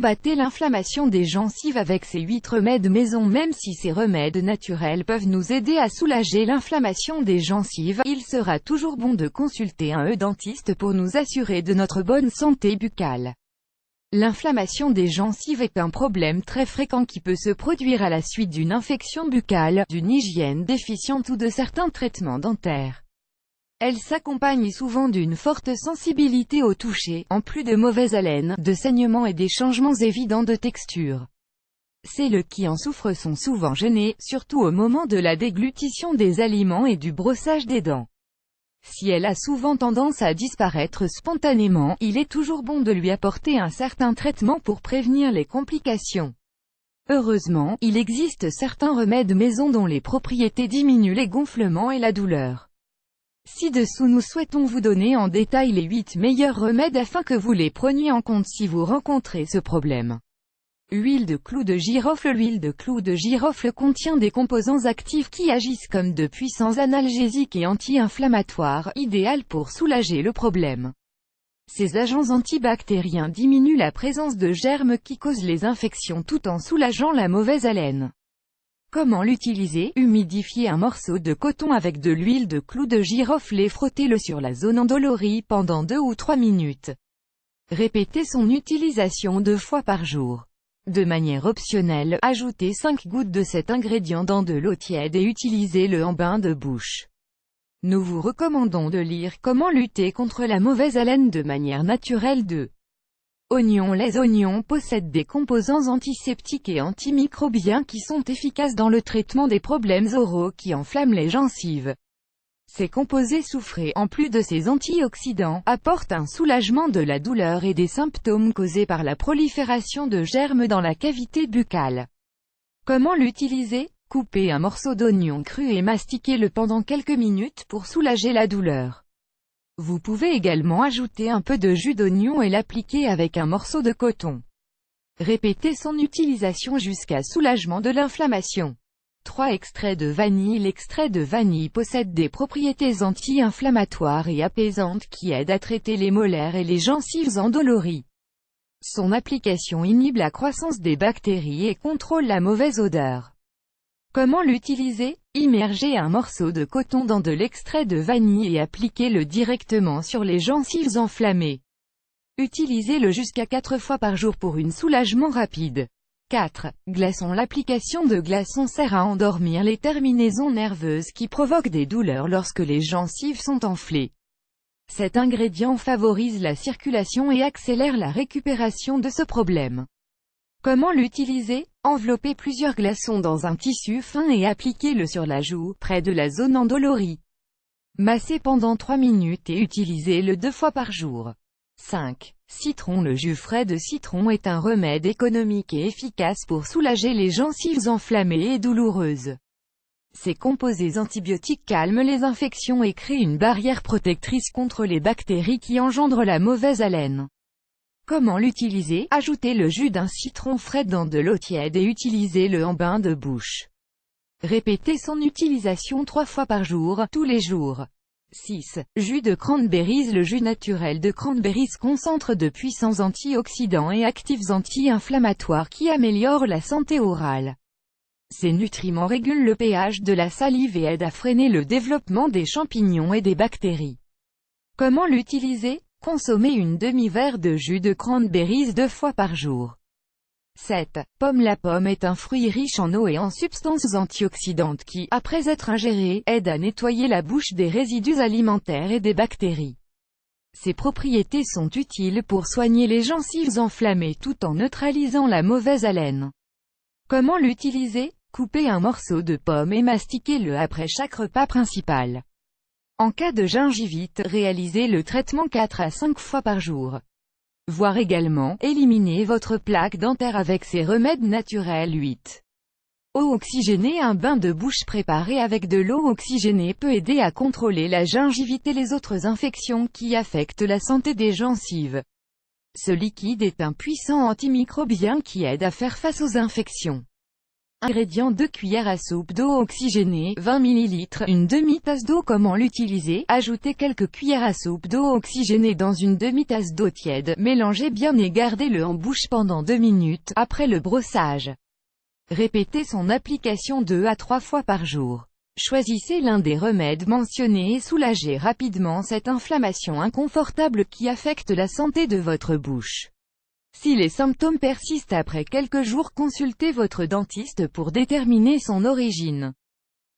Combattez l'inflammation des gencives avec ces 8 remèdes maison. Même si ces remèdes naturels peuvent nous aider à soulager l'inflammation des gencives, il sera toujours bon de consulter un dentiste pour nous assurer de notre bonne santé buccale. L'inflammation des gencives est un problème très fréquent qui peut se produire à la suite d'une infection buccale, d'une hygiène déficiente ou de certains traitements dentaires. Elle s'accompagne souvent d'une forte sensibilité au toucher, en plus de mauvaise haleine, de saignements et des changements évidents de texture. Celles qui en souffrent sont souvent gênées, surtout au moment de la déglutition des aliments et du brossage des dents. Si elle a souvent tendance à disparaître spontanément, il est toujours bon de lui apporter un certain traitement pour prévenir les complications. Heureusement, il existe certains remèdes maison dont les propriétés diminuent les gonflements et la douleur. Ci-dessous nous souhaitons vous donner en détail les 8 meilleurs remèdes afin que vous les preniez en compte si vous rencontrez ce problème. Huile de clou de girofle. L'huile de clou de girofle contient des composants actifs qui agissent comme de puissants analgésiques et anti-inflammatoires, idéal pour soulager le problème. Ces agents antibactériens diminuent la présence de germes qui causent les infections tout en soulageant la mauvaise haleine. Comment l'utiliser? Humidifiez un morceau de coton avec de l'huile de clou de girofle et frottez-le sur la zone endolorie pendant 2 ou 3 minutes. Répétez son utilisation 2 fois par jour. De manière optionnelle, ajoutez 5 gouttes de cet ingrédient dans de l'eau tiède et utilisez-le en bain de bouche. Nous vous recommandons de lire Comment lutter contre la mauvaise haleine de manière naturelle de Oignons. Les oignons possèdent des composants antiseptiques et antimicrobiens qui sont efficaces dans le traitement des problèmes oraux qui enflamment les gencives. Ces composés soufrés, en plus de ces antioxydants, apportent un soulagement de la douleur et des symptômes causés par la prolifération de germes dans la cavité buccale. Comment l'utiliser? Coupez un morceau d'oignon cru et mastiquez-le pendant quelques minutes pour soulager la douleur. Vous pouvez également ajouter un peu de jus d'oignon et l'appliquer avec un morceau de coton. Répétez son utilisation jusqu'à soulagement de l'inflammation. 3 extraits de vanille. L'extrait de vanille possède des propriétés anti-inflammatoires et apaisantes qui aident à traiter les molaires et les gencives endolories. Son application inhibe la croissance des bactéries et contrôle la mauvaise odeur. Comment l'utiliser? Immergez un morceau de coton dans de l'extrait de vanille et appliquez-le directement sur les gencives enflammées. Utilisez-le jusqu'à 4 fois par jour pour un soulagement rapide. 4. Glaçons. L'application de glaçons sert à endormir les terminaisons nerveuses qui provoquent des douleurs lorsque les gencives sont enflées. Cet ingrédient favorise la circulation et accélère la récupération de ce problème. Comment l'utiliser? Enveloppez plusieurs glaçons dans un tissu fin et appliquez-le sur la joue, près de la zone endolorie. Massez pendant 3 minutes et utilisez-le 2 fois par jour. 5. Citron. Le jus frais de citron est un remède économique et efficace pour soulager les gencives enflammées et douloureuses. Ces composés antibiotiques calment les infections et créent une barrière protectrice contre les bactéries qui engendrent la mauvaise haleine. Comment l'utiliser? Ajoutez le jus d'un citron frais dans de l'eau tiède et utilisez-le en bain de bouche. Répétez son utilisation 3 fois par jour, tous les jours. 6. Jus de cranberries. Le jus naturel de cranberries concentre de puissants antioxydants et actifs anti-inflammatoires qui améliorent la santé orale. Ces nutriments régulent le pH de la salive et aident à freiner le développement des champignons et des bactéries. Comment l'utiliser? Consommez une demi-verre de jus de cranberries 2 fois par jour. 7. Pomme. La pomme est un fruit riche en eau et en substances antioxydantes qui, après être ingérées, aident à nettoyer la bouche des résidus alimentaires et des bactéries. Ces propriétés sont utiles pour soigner les gencives enflammées tout en neutralisant la mauvaise haleine. Comment l'utiliser? Coupez un morceau de pomme et mastiquez-le après chaque repas principal. En cas de gingivite, réalisez le traitement 4 à 5 fois par jour. Voir également, éliminez votre plaque dentaire avec ces remèdes naturels. 8. Eau oxygénée. Un bain de bouche préparé avec de l'eau oxygénée peut aider à contrôler la gingivite et les autres infections qui affectent la santé des gencives. Ce liquide est un puissant antimicrobien qui aide à faire face aux infections. Ingrédients: 2 cuillères à soupe d'eau oxygénée, 20 ml, une demi-tasse d'eau. Comment l'utiliser? Ajoutez quelques cuillères à soupe d'eau oxygénée dans une demi-tasse d'eau tiède, mélangez bien et gardez-le en bouche pendant 2 minutes, après le brossage. Répétez son application 2 à 3 fois par jour. Choisissez l'un des remèdes mentionnés et soulagez rapidement cette inflammation inconfortable qui affecte la santé de votre bouche. Si les symptômes persistent après quelques jours, consultez votre dentiste pour déterminer son origine.